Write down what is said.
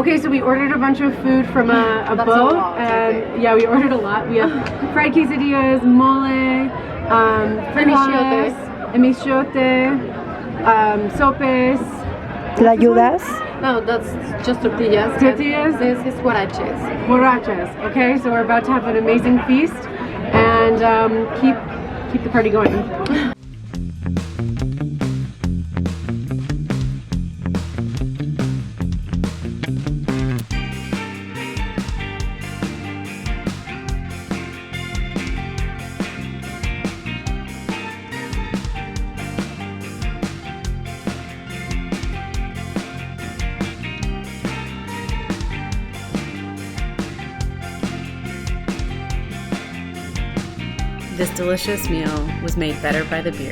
Okay, so we ordered a bunch of food from a boat, and yeah, we ordered a lot. We have fried quesadillas, mole, frijoles, emichote, sopes. ¿Tlayudas? No, that's just tortillas. Tortillas? This is huaraches. Borrachas. Okay, so we're about to have an amazing feast and keep the party going. This delicious meal was made better by the beer.